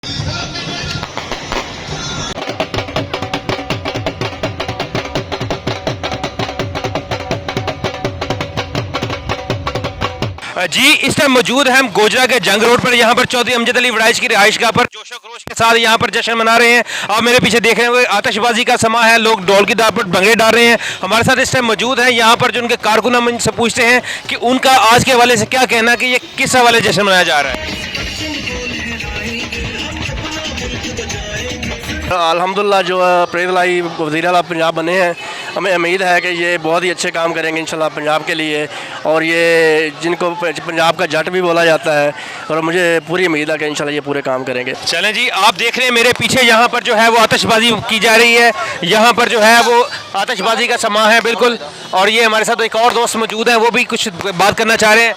जी इस टाइम मौजूद हैं हम गोजरा के जंग रोड पर। यहाँ पर चौधरी अमजद अली वड़ाइच की रिहाइशगाह पर जोशो खरोश के साथ यहाँ पर जश्न मना रहे हैं। आप मेरे पीछे देख रहे हैं आतिशबाजी का समा है, लोग ढोल की दार पर भंगड़े डाल रहे हैं। हमारे साथ इस टाइम मौजूद हैं यहाँ पर जो उनके कारकुन, हम इनसे पूछते हैं कि उनका आज के हवाले से क्या कहना कि ये किस हवाले जश्न मनाया जा रहा है। अल्हम्दुलिल्लाह जो प्रेज लाई वज़ीर आला पंजाब बने हैं, हमें उम्मीद है कि ये बहुत ही अच्छे काम करेंगे इंशाल्लाह पंजाब के लिए। और ये जिनको पंजाब का जट भी बोला जाता है, और मुझे पूरी उम्मीद है कि इंशाल्लाह ये पूरे काम करेंगे। चलें जी, आप देख रहे हैं मेरे पीछे यहाँ पर जो है वो आतिशबाजी की जा रही है। यहाँ पर जो है वो आतिशबाजी का समा है बिल्कुल। और ये हमारे साथ एक और दोस्त मौजूद हैं, वो भी कुछ बात करना चाह रहे हैं।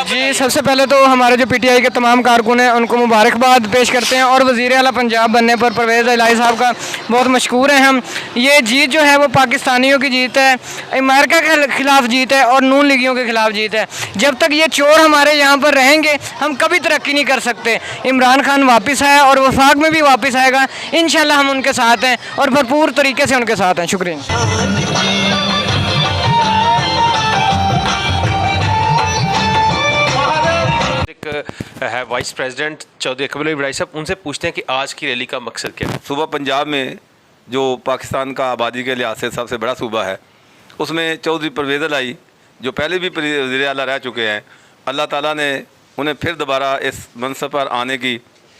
जी सबसे पहले तो हमारे जो पीटीआई के तमाम कारकुन हैं उनको मुबारकबाद पेश करते हैं, और वज़ीर आला पंजाब बनने पर परवेज़ इलाही साहब का बहुत मशकूर हैं हम। ये जीत जो है वो पाकिस्तानियों की जीत है, अमेरिका के ख़िलाफ़ जीत है और नून लीगियों के ख़िलाफ़ जीत है। जब तक ये चोर हमारे यहाँ पर रहेंगे हम कभी तरक्की नहीं कर सकते। इमरान खान वापस आया और वफाक में भी वापस आएगा, इंशाल्लाह हम उनके साथ हैं और भरपूर तरीके से उनके साथ हैं। शुक्रिया। है वाइस प्रेसिडेंट चौधरी अकबर अली वड़ाइच साहब, उनसे पूछते हैं कि आज की रैली का मकसद क्या है। सूबा पंजाब में जो पाकिस्तान का आबादी के लिहाज से सबसे बड़ा सूबा है, उसमें चौधरी परवेज़ इलाही जो पहले भी वज़ीर आला रह चुके हैं, अल्लाह ताला ने उन्हें फिर दोबारा इस मनसब पर आने की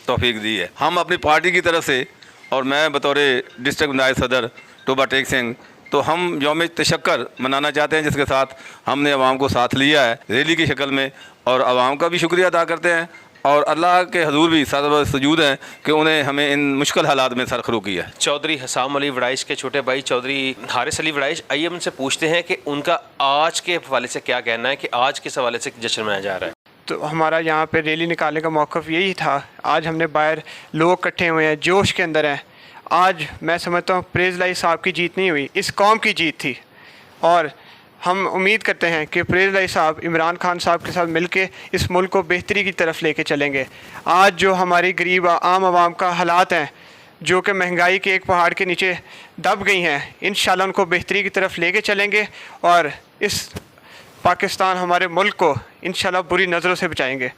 तौफीक दी है। हम अपनी पार्टी की तरफ से और मैं बतौर डिस्ट्रिक्ट नायब सदर टोबा टेक सिंह, तो हम यौम तशक्कर मनाना चाहते हैं, जिसके साथ हमने आवाम को साथ लिया है रैली की शक्ल में, और आवाम का भी शुक्रिया अदा करते हैं और अल्लाह के हजूर भी सर सजूद हैं कि उन्हें हमें इन मुश्किल हालात में सरखरू किया है। चौधरी हसाम अली वड़ाइच के छोटे भाई चौधरी हारिस अली वड़ाइच, आइए उनसे पूछते हैं कि उनका आज के हवाले से क्या कहना है कि आज किस हवाले से जश्न मनाया जा रहा है। तो हमारा यहाँ पे रैली निकालने का मौक़िफ़ यही था। आज हमने बाहर लोग इकट्ठे हुए हैं, जोश के अंदर हैं। आज मैं समझता हूँ परवेज़ इलाही साहब की जीत नहीं हुई, इस कौम की जीत थी। और हम उम्मीद करते हैं कि परवेज़ इलाही साहब इमरान खान साहब के साथ मिलके इस मुल्क को बेहतरी की तरफ लेके चलेंगे। आज जो हमारी गरीब आम आवाम का हालात हैं, जो कि महंगाई के एक पहाड़ के नीचे दब गई हैं, इंशाल्लाह उनको बेहतरी की तरफ लेके चलेंगे और इस पाकिस्तान हमारे मुल्क को इंशाल्लाह बुरी नज़रों से बचाएंगे।